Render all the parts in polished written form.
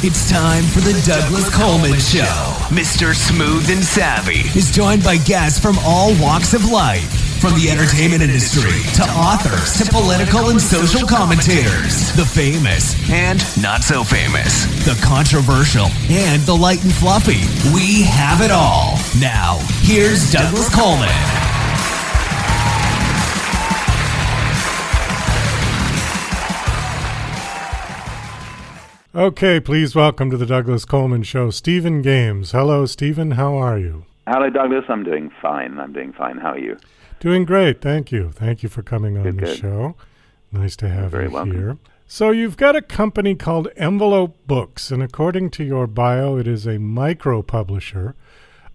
It's time for the Douglas Coleman Show. Mr. Smooth and Savvy is joined by guests from all walks of life, from the entertainment industry to authors to political and social commentators, the famous and not so famous, the controversial and the light and fluffy. We have it all. Now, here's Douglas Coleman. Okay, please welcome to the Douglas Coleman Show, Stephen Games. Hello, Stephen. How are you? Hello, Douglas. I'm doing fine. How are you? Doing great. Thank you. Thank you for coming on the show. Nice to have you here. So you've got a company called EnvelopeBooks, and according to your bio, it is a micro-publisher.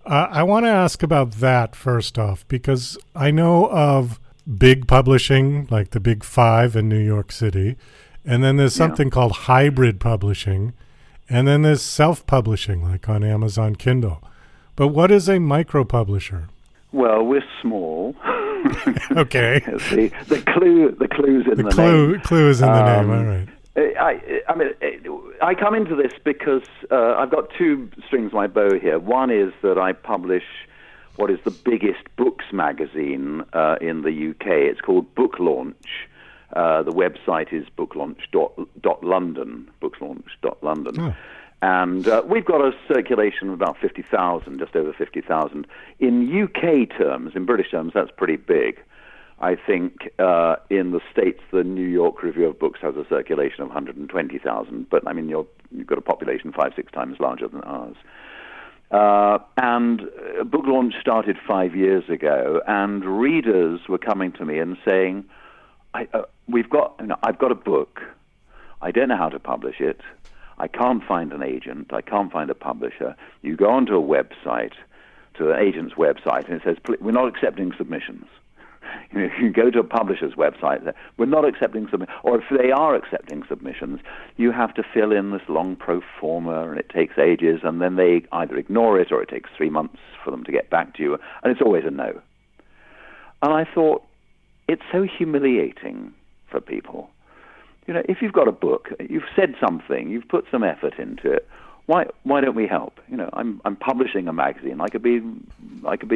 I want to ask about that first off, because I know of big publishing, like the Big Five in New York City, and then there's something called hybrid publishing, and then there's self-publishing, like on Amazon Kindle. But what is a micro-publisher? Well, we're small. Okay. the clue's in the name. Clue is in the name, all right. I come into this because I've got two strings to my bow here. One is that I publish what is the biggest books magazine in the UK. It's called Booklaunch. The website is booklaunch.london, booklaunch.london. Oh. And we've got a circulation of about 50,000, just over 50,000. In UK terms, in British terms, that's pretty big. I think in the States, the New York Review of Books has a circulation of 120,000. But, I mean, you've got a population 5-6 times larger than ours. And Booklaunch started 5 years ago, and readers were coming to me and saying, I've got a book. I don't know how to publish it. I can't find an agent. I can't find a publisher. You go onto a website, to an agent's website, and it says, we're not accepting submissions. You go to a publisher's website, we're not accepting submissions. Or if they are accepting submissions, you have to fill in this long pro forma, and it takes ages, and then they either ignore it, or it takes 3 months for them to get back to you, and it's always a no. And I thought, it's so humiliating for people. You know, if you've got a book, you've said something, you've put some effort into it. Why don't we help? You know, I'm publishing a magazine. I could be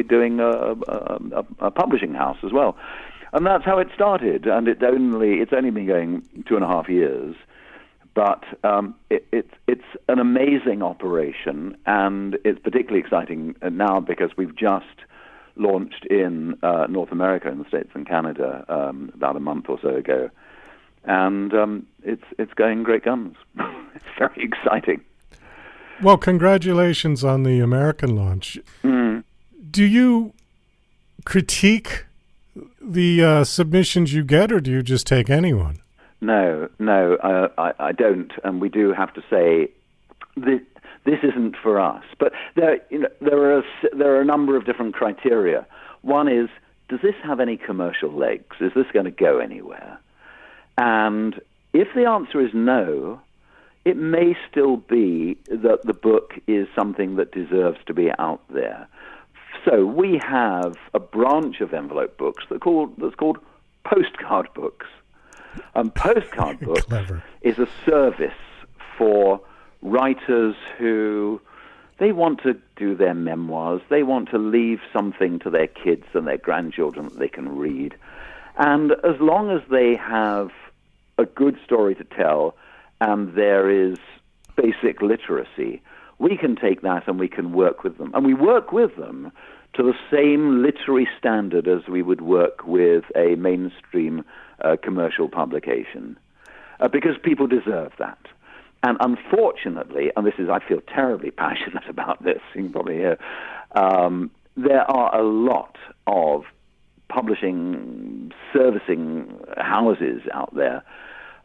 doing a publishing house as well, and that's how it started. And it's only been going 2.5 years, but it's an amazing operation, and it's particularly exciting now because we've just launched in North America, in the States and Canada, about a month or so ago. And it's going great guns. It's very exciting. Well, congratulations on the American launch. Mm. Do you critique the submissions you get, or do you just take anyone? No, I don't. And we do have to say this isn't for us. But there are a number of different criteria. One is, does this have any commercial legs? Is this going to go anywhere? And if the answer is no, it may still be that the book is something that deserves to be out there. So we have a branch of EnvelopeBooks that's called Postcard Books. And Postcard Books is a service for writers who they want to do their memoirs. They want to leave something to their kids and their grandchildren that they can read. And as long as they have a good story to tell and there is basic literacy, we can take that and we can work with them. And we work with them to the same literary standard as we would work with a mainstream commercial publication, because people deserve that. And unfortunately, and I feel terribly passionate about this, you can probably hear, there are a lot of publishing, servicing houses out there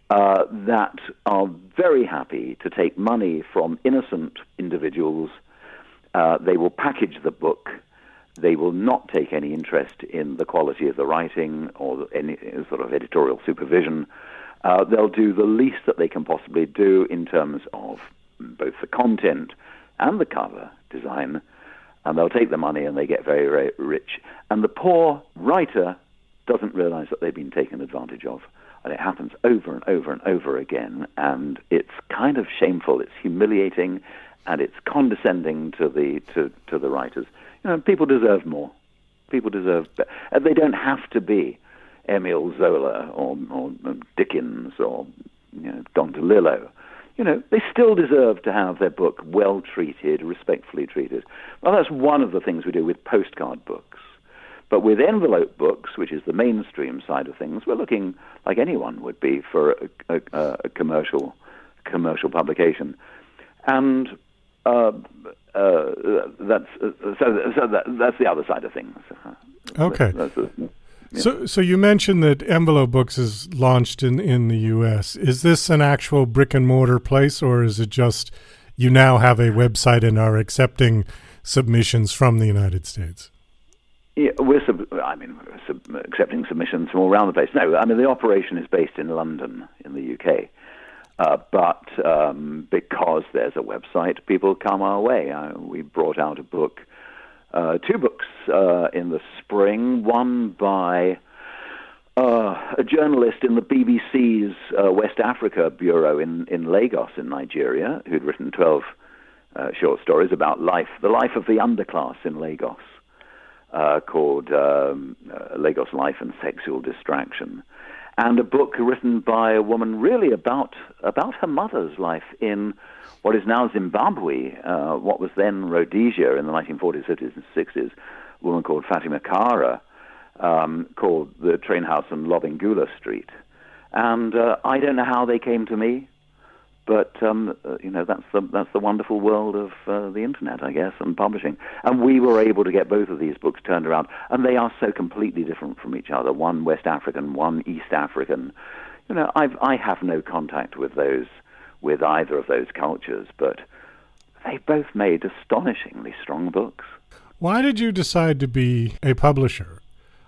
that are very happy to take money from innocent individuals. They will package the book. They will not take any interest in the quality of the writing or any sort of editorial supervision. They'll do the least that they can possibly do in terms of both the content and the cover design, and they'll take the money and they get very, very rich. And the poor writer doesn't realize that they've been taken advantage of. And it happens over and over and over again, and it's kind of shameful, it's humiliating, and it's condescending to the writers. People deserve more. People deserve better. They don't have to be Emile Zola or Dickens or Don DeLillo. They still deserve to have their book well treated, respectfully treated. Well, that's one of the things we do with postcard books. But with envelope books, which is the mainstream side of things, we're looking like anyone would be for a commercial publication, and that's the other side of things. Okay. So you mentioned that EnvelopeBooks is launched in the U.S. Is this an actual brick and mortar place, or is it just you now have a website and are accepting submissions from the United States? Yeah, we're accepting submissions from all around the place. No, the operation is based in London, in the UK. But because there's a website, people come our way. We brought out a book, 2 books in the spring, one by a journalist in the BBC's West Africa Bureau in Lagos in Nigeria, who'd written 12 short stories about the life of the underclass in Lagos. Called Lagos Life and Sexual Distraction, and a book written by a woman really about her mother's life in what is now Zimbabwe, what was then Rhodesia in the 1940s, 50s, and 60s, a woman called Fatima Kara, called The Train House on Lobengula Street. And I don't know how they came to me, but that's the wonderful world of the internet, I guess, and publishing. And we were able to get both of these books turned around, and they are so completely different from each other. One West African, one East African. I have no contact with either of those cultures, but they both made astonishingly strong books. Why did you decide to be a publisher?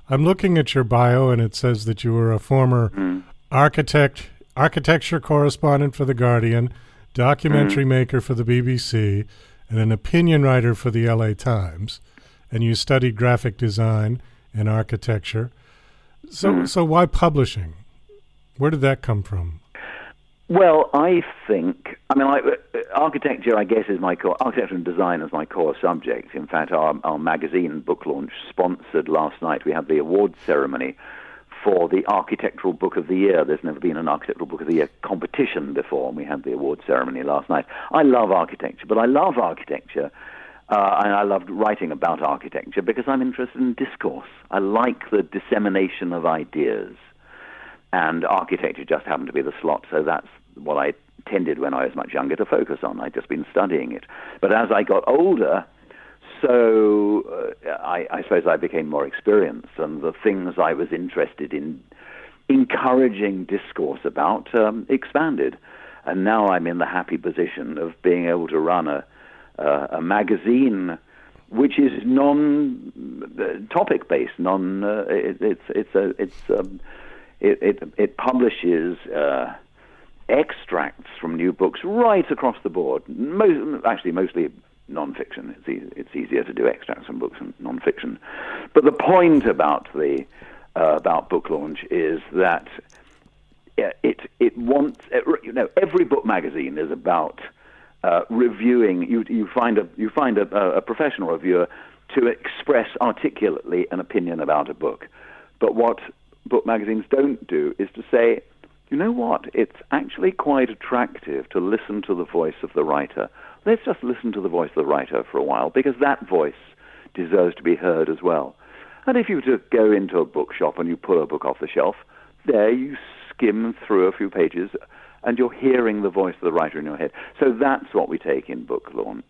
I'm looking at your bio, and it says that you were a former architecture correspondent for The Guardian, documentary maker for the BBC, and an opinion writer for the LA Times. And you studied graphic design and architecture. So why publishing? Where did that come from? Well, I think, architecture, I guess, is my core. Architecture and design is my core subject. In fact, our magazine, Booklaunch, sponsored last night. We had the awards ceremony for the Architectural Book of the Year. There's never been an Architectural Book of the Year competition before, and we had the awards ceremony last night. I love architecture, but I love architecture, and I loved writing about architecture because I'm interested in discourse. I like the dissemination of ideas, and architecture just happened to be the slot, so that's what I tended when I was much younger to focus on. I'd just been studying it. But as I got older, I suppose I became more experienced, and the things I was interested in encouraging discourse about expanded. And now I'm in the happy position of being able to run a magazine which is non-topic based. It publishes extracts from new books right across the board. Mostly non-fiction. It's easier to do extracts from books than non-fiction. But the point about Booklaunch is that it wants, every book magazine is about reviewing. You find a professional reviewer to express articulately an opinion about a book. But what book magazines don't do is to say, you know what, it's actually quite attractive to listen to the voice of the writer. Let's just listen to the voice of the writer for a while, because that voice deserves to be heard as well. And if you were to go into a bookshop and you pull a book off the shelf, there you skim through a few pages and you're hearing the voice of the writer in your head. So that's what we take in Booklaunch.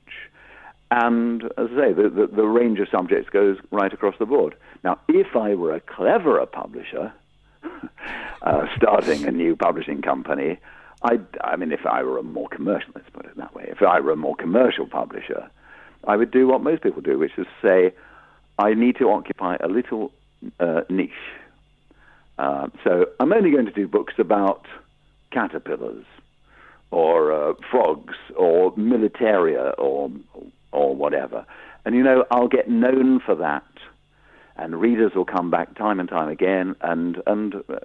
And as I say, the range of subjects goes right across the board. Now, if I were a cleverer publisher, starting a new publishing company, if I were a more commercial, let's put it that way, if I were a more commercial publisher, I would do what most people do, which is say, I need to occupy a little niche. So I'm only going to do books about caterpillars or frogs or militaria or whatever. And, I'll get known for that. And readers will come back time and time again, and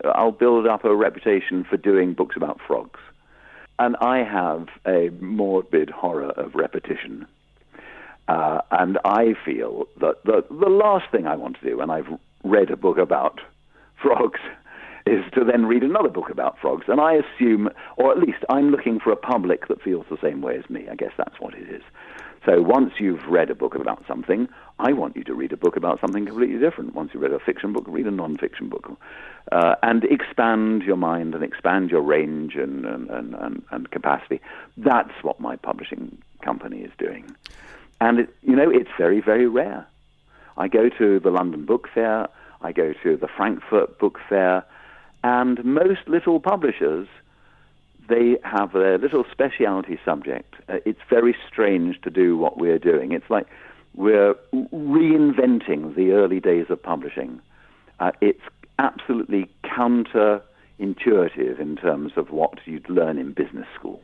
I'll build up a reputation for doing books about frogs. And I have a morbid horror of repetition. And I feel that the last thing I want to do when I've read a book about frogs is to then read another book about frogs. And I assume, or at least I'm looking for a public that feels the same way as me. I guess that's what it is. So once you've read a book about something, I want you to read a book about something completely different. Once you've read a fiction book, read a non-fiction book. And expand your mind and expand your range and capacity. That's what my publishing company is doing. And, it's very, very rare. I go to the London Book Fair, I go to the Frankfurt Book Fair, and most little publishers, they have their little specialty subject. It's very strange to do what we're doing. It's like we're reinventing the early days of publishing. It's absolutely counterintuitive in terms of what you'd learn in business school.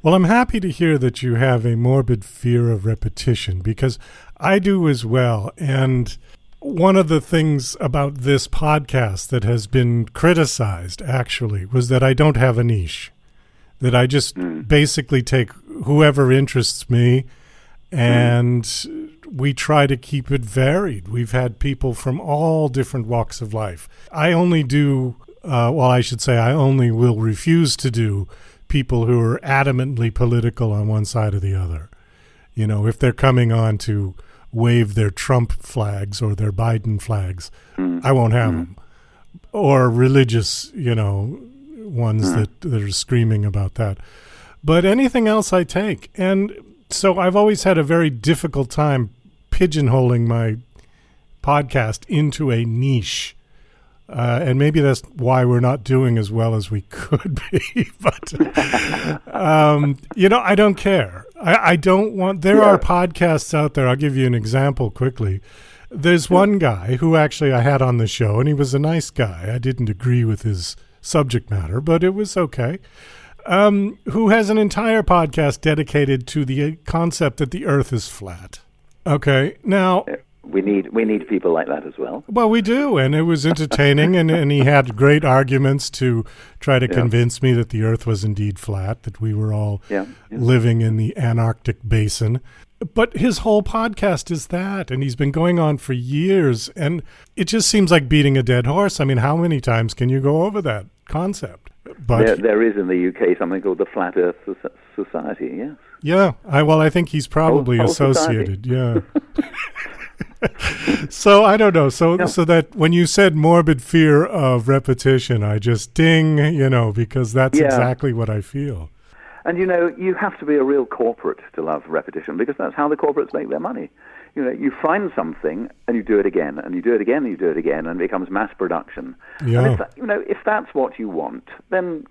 Well, I'm happy to hear that you have a morbid fear of repetition, because I do as well. And one of the things about this podcast that has been criticized, actually, was that I don't have a niche, that I just basically take whoever interests me, and we try to keep it varied. We've had people from all different walks of life. I only do, I only will refuse to do people who are adamantly political on one side or the other. If they're coming on to wave their Trump flags or their Biden flags, I won't have them. Or religious, ones that are screaming about that. But anything else I take. And so I've always had a very difficult time pigeonholing my podcast into a niche. And maybe that's why we're not doing as well as we could be. But, I don't care. I don't want... There are podcasts out there. I'll give you an example quickly. There's one guy who actually I had on the show, and he was a nice guy. I didn't agree with his subject matter, but it was okay. Who has an entire podcast dedicated to the concept that the earth is flat. Okay, now... We need people like that as well. Well, we do, and it was entertaining, and he had great arguments to try to convince me that the earth was indeed flat, that we were all living in the Antarctic basin. But his whole podcast is that, and he's been going on for years, and it just seems like beating a dead horse. I mean, how many times can you go over that concept? But there is in the UK something called the Flat Earth Society, yes. Yeah, I think he's probably associated, So I don't know. So that when you said morbid fear of repetition, I just ding, because that's exactly what I feel. And you have to be a real corporate to love repetition, because that's how the corporates make their money. You find something and you do it again, and you do it again, and you do it again, and it becomes mass production. Yeah. And if that's what you want, then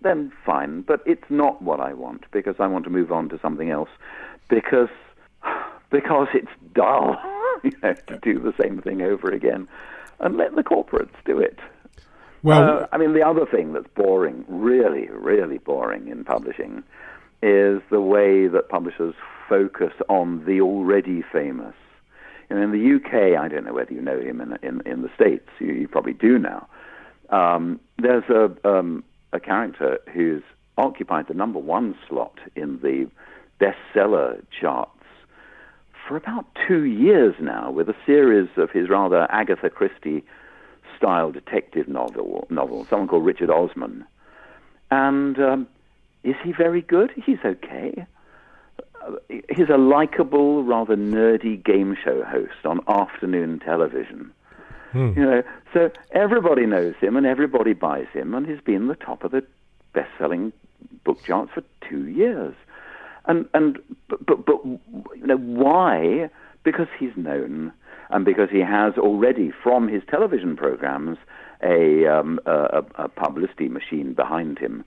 fine. But it's not what I want, because I want to move on to something else, because it's dull. To do the same thing over again, and let the corporates do it. Well, the other thing that's boring, really, really boring in publishing, is the way that publishers focus on the already famous. In the UK, I don't know whether you know him in the States. You probably do now. There's a character who's occupied the number one slot in the bestseller charts for about 2 years now, with a series of his rather Agatha Christie-style detective novel, someone called Richard Osman. And is he very good? He's okay. He's a likable, rather nerdy game show host on afternoon television. So everybody knows him and everybody buys him, and he's been the top of the best-selling book charts for 2 years. But why? Because he's known, and because he has already, from his television programs, a publicity machine behind him.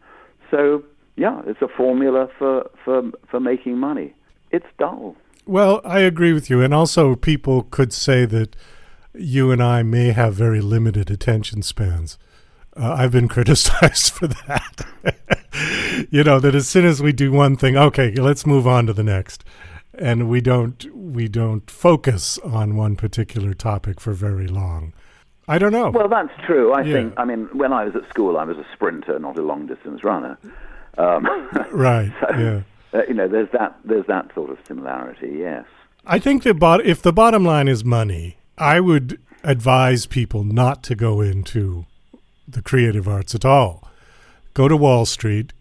So it's a formula for making money. It's dull. Well, I agree with you, and also people could say that you and I may have very limited attention spans. I've been criticized for that. That as soon as we do one thing, okay, let's move on to the next. And we don't focus on one particular topic for very long. I don't know. Well, that's true. I think, when I was at school, I was a sprinter, not a long-distance runner. Right. So, yeah. There's that sort of similarity. Yes. I think if the bottom line is money, I would advise people not to go into the creative arts at all. Go to Wall Street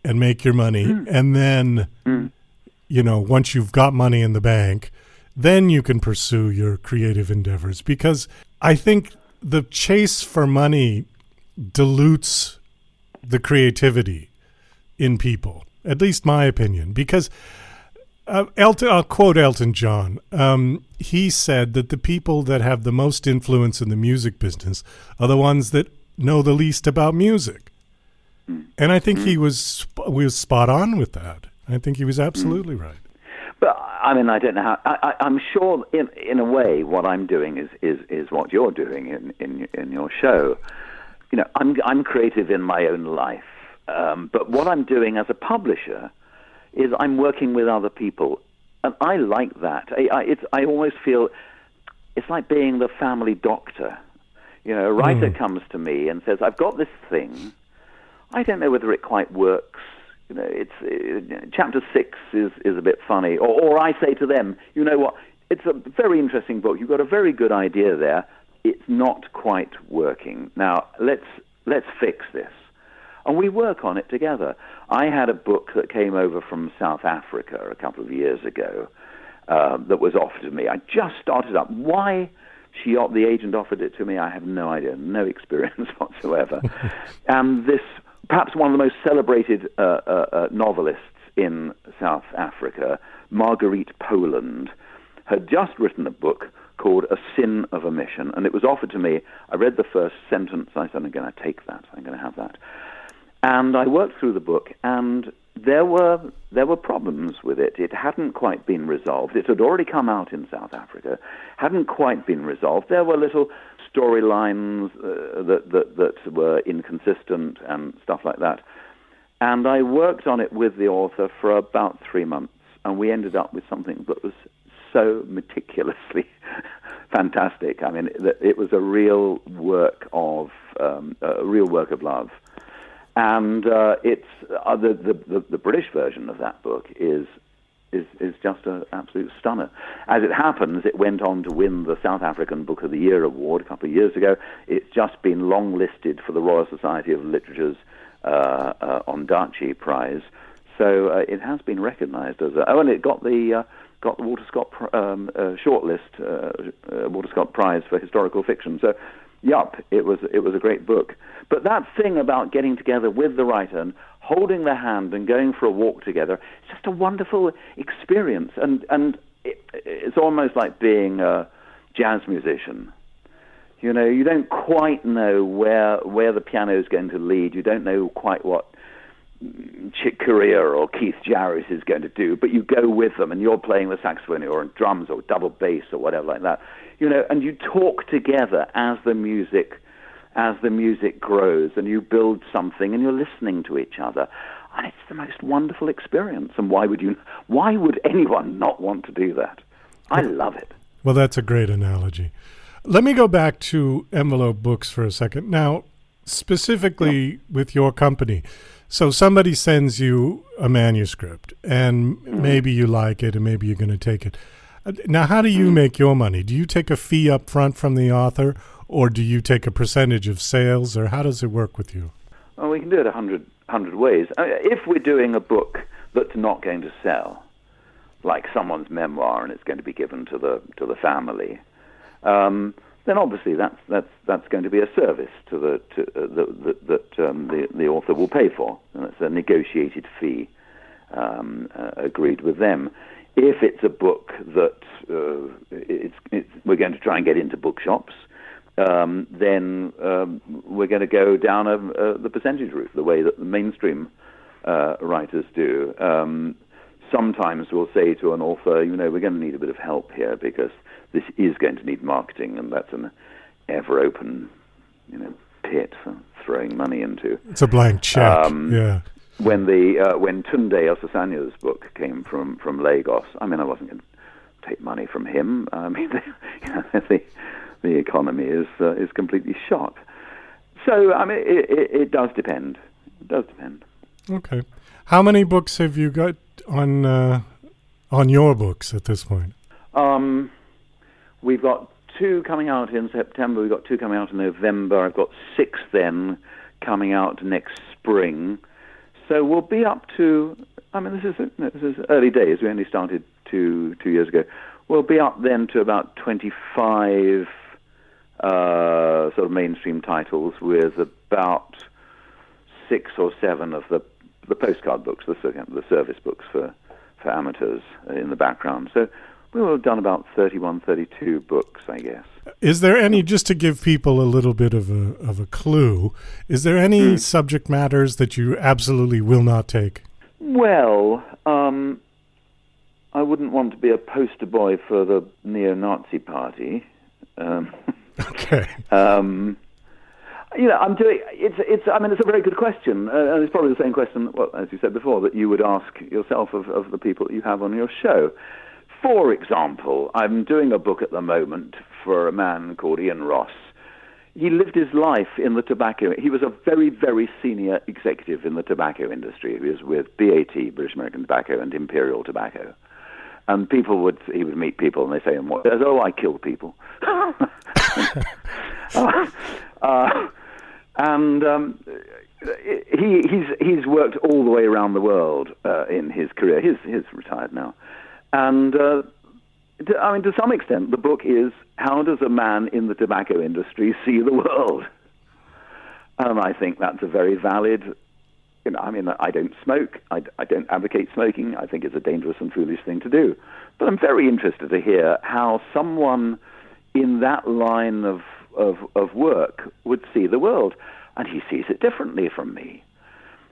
and make your money, and then, once you've got money in the bank, then you can pursue your creative endeavors. Because I think the chase for money dilutes the creativity in people, at least my opinion. Because I'll quote Elton John. He said that the people that have the most influence in the music business are the ones that know the least about music. And I think he was spot on with that. I think he was absolutely right. But I mean, I don't know how. I'm sure, in a way, what I'm doing is what you're doing in your show. I'm creative in my own life, but what I'm doing as a publisher is I'm working with other people, and I like that. I always feel it's like being the family doctor. A writer comes to me and says, "I've got this thing. I don't know whether it quite works. Chapter 6 is a bit funny." Or I say to them, "You know what? It's a very interesting book. You've got a very good idea there. It's not quite working. Now let's fix this." And we work on it together. I had a book that came over from South Africa a couple of years ago that was offered to me. I just started up. Why the agent offered it to me, I have no idea, no experience whatsoever. And this, perhaps one of the most celebrated novelists in South Africa, Marguerite Poland, had just written a book called A Sin of Omission, and it was offered to me. I read the first sentence. I said, I'm going to take that. I'm going to have that. And I worked through the book, and there were problems with it. It hadn't quite been resolved. It had already come out in South Africa, hadn't quite been resolved. There were little storylines that were inconsistent and stuff like that. And I worked on it with the author for about 3 months, and we ended up with something that was so meticulously fantastic. I mean, it was a real work of love. And it's the British version of that book is just an absolute stunner. As it happens, it went on to win the South African Book of the Year award a couple of years ago. It's just been long-listed for the Royal Society of Literature's Ondaatje Prize. So it has been recognised as and it got the Walter Scott shortlist Walter Scott Prize for historical fiction. So, it was a great book. But that thing about getting together with the writer and holding their hand and going for a walk together, it's just a wonderful experience. And it's almost like being a jazz musician. You don't quite know where the piano is going to lead. You don't know quite what Chick Corea or Keith Jarrett is going to do, but you go with them, and you're playing the saxophone or drums or double bass or whatever like that. And you talk together as the music grows, and you build something, and you're listening to each other, and it's the most wonderful experience. And why would anyone not want to do that? I love it. Well, that's a great analogy. Let me go back to Envelope Books for a second. Now, specifically with your company. So somebody sends you a manuscript, and maybe you like it, and maybe you're going to take it. Now, how do you make your money? Do you take a fee up front from the author, or do you take a percentage of sales, or how does it work with you? Well, we can do it 100 ways. If we're doing a book that's not going to sell, like someone's memoir, and it's going to be given to the family, then obviously that's going to be a service that the author will pay for, and it's a negotiated fee agreed with them. If it's a book that we're going to try and get into bookshops, then we're going to go down the percentage route, the way that the mainstream writers do. Sometimes we'll say to an author, we're going to need a bit of help here because this is going to need marketing, and that's an ever-open, pit for throwing money into. It's a blank check. Yeah. When Tunde Osasanyo's book came from Lagos, I wasn't going to take money from him. The economy is completely shot. So it does depend. It does depend. Okay. How many books have you got on your books at this point? We've got 2 coming out in September. We've got 2 coming out in November. I've got 6 then coming out next spring. So we'll be up to, this is early days. We only started two years ago. We'll be up then to about 25 sort of mainstream titles, with about 6 or 7 of the postcard books, the service books for amateurs in the background. So we will have done about 31, 32 books, I guess. Is there any, just to give people a little bit of a clue, is there any subject matters that you absolutely will not take? Well, I wouldn't want to be a poster boy for the neo-Nazi party. Okay. I'm doing. It's a very good question, and it's probably the same question, well, as you said before, that you would ask yourself of the people that you have on your show. For example, I'm doing a book at the moment for a man called Ian Ross. He lived his life in the tobacco. He was a very, very senior executive in the tobacco industry. He was with BAT, British American Tobacco, and Imperial Tobacco. And he would meet people, and they say, "Oh, I kill people." He's worked all the way around the world in his career. He's retired now, and to some extent, the book is how does a man in the tobacco industry see the world? And I think that's a very valid. I don't smoke. I don't advocate smoking. I think it's a dangerous and foolish thing to do. But I'm very interested to hear how someone in that line of work would see the world. And he sees it differently from me.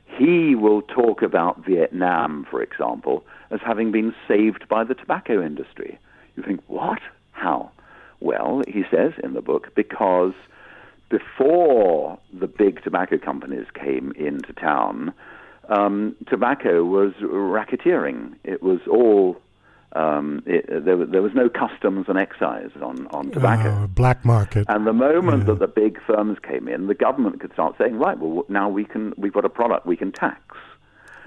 He will talk about Vietnam, for example, as having been saved by the tobacco industry. You think, what? How? Well, he says in the book, because before the big tobacco companies came into town, tobacco was racketeering. It was all there was no customs and excise on tobacco. Black market. And the moment that the big firms came in, the government could start saying, right, well, now we've got a product we can tax.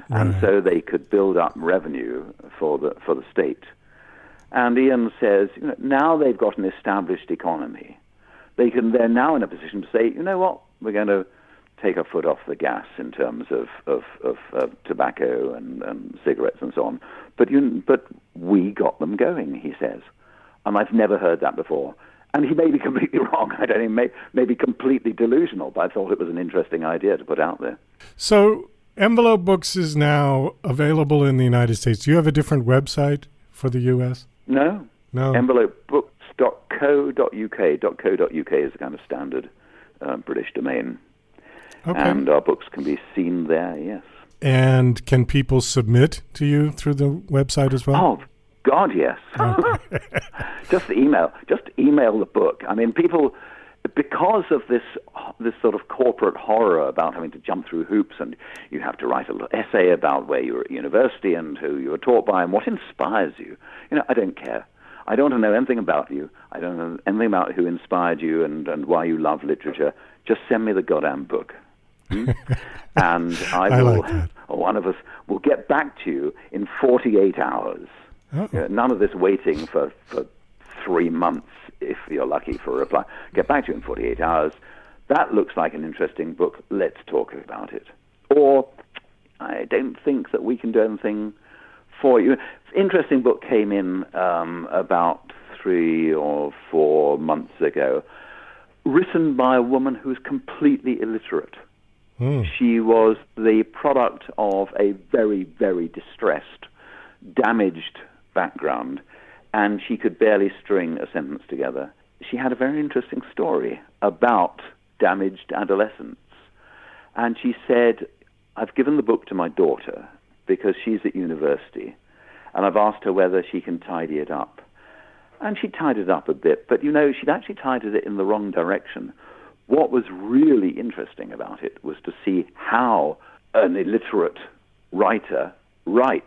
Right. And so they could build up revenue for the state. And Ian says, now they've got an established economy. They're now in a position to say, you know what, we're going to take our foot off the gas in terms of tobacco and cigarettes and so on. But we got them going, he says. And I've never heard that before. And he may be completely wrong. I don't know, may be completely delusional, but I thought it was an interesting idea to put out there. So Envelope Books is now available in the United States. Do you have a different website for the U.S.? No. EnvelopeBooks.co.uk is a kind of standard British domain. Okay. And our books can be seen there, yes. And can people submit to you through the website as well? Oh, God, yes. Okay. Just email the book. I mean, people, because of this sort of corporate horror about having to jump through hoops, and you have to write a little essay about where you were at university and who you were taught by and what inspires you. I don't care. I don't want to know anything about you. I don't know anything about who inspired you and why you love literature. Just send me the goddamn book. And I will, or one of us will get back to you in 48 hours. None of this waiting for 3 months, if you're lucky, for a reply. Get back to you in 48 hours. That looks like an interesting book. Let's talk about it. Or, I don't think that we can do anything for you. Interesting book came in about 3 or 4 months ago, written by a woman who's completely illiterate. She was the product of a very, very distressed, damaged background, and she could barely string a sentence together. She had a very interesting story about damaged adolescence. And she said, I've given the book to my daughter because she's at university, and I've asked her whether she can tidy it up. And she tidied it up a bit, but she'd actually tidied it in the wrong direction. What was really interesting about it was to see how an illiterate writer writes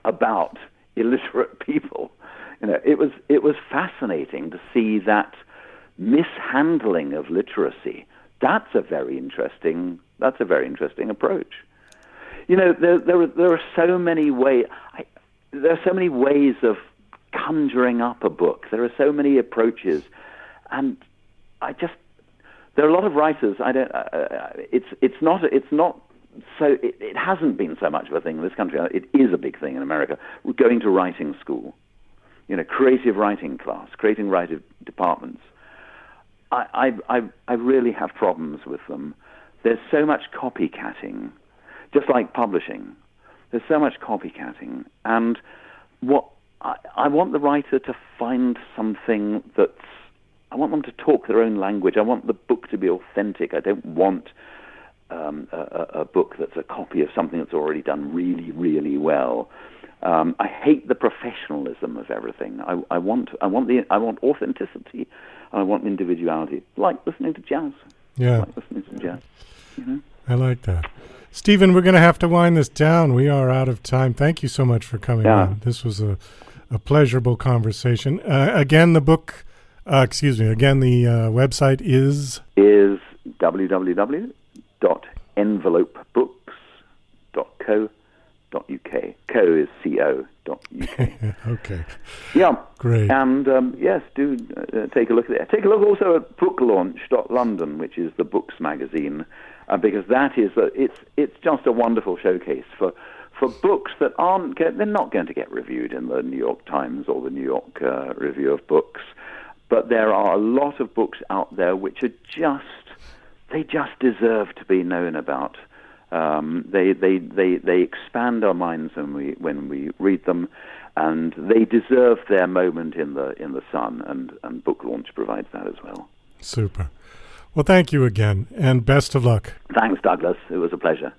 about illiterate people. It was fascinating to see that mishandling of literacy. That's a very interesting approach. There are so many ways. There are so many ways of conjuring up a book. There are so many approaches, and there are a lot of writers. It hasn't been so much of a thing in this country. It is a big thing in America. We're going to writing school, creative writing class, creating writing departments. I really have problems with them. There's so much copycatting, just like publishing. There's so much copycatting, and I want the writer to find something I want them to talk their own language. I want the book to be authentic. I don't want a book that's a copy of something that's already done really, really well. I hate the professionalism of everything. I want authenticity, and I want individuality. Like listening to jazz. Yeah. Like listening to jazz. I like that. Stephen, we're going to have to wind this down. We are out of time. Thank you so much for coming on. This was a pleasurable conversation. Again, the website is www.envelopebooks.co.uk. Co is co.uk. Okay. Yeah. Great. And yes, do take a look at it. Take a look also at Booklaunch.London, which is the books magazine, because that is it's just a wonderful showcase for books that they're not going to get reviewed in the New York Times or the New York Review of Books, but there are a lot of books out there which are they just deserve to be known about. They expand our minds when we read them, and they deserve their moment in the sun, and Book Launch provides that as well. Super. Well, thank you again, and best of luck. Thanks, Douglas. It was a pleasure.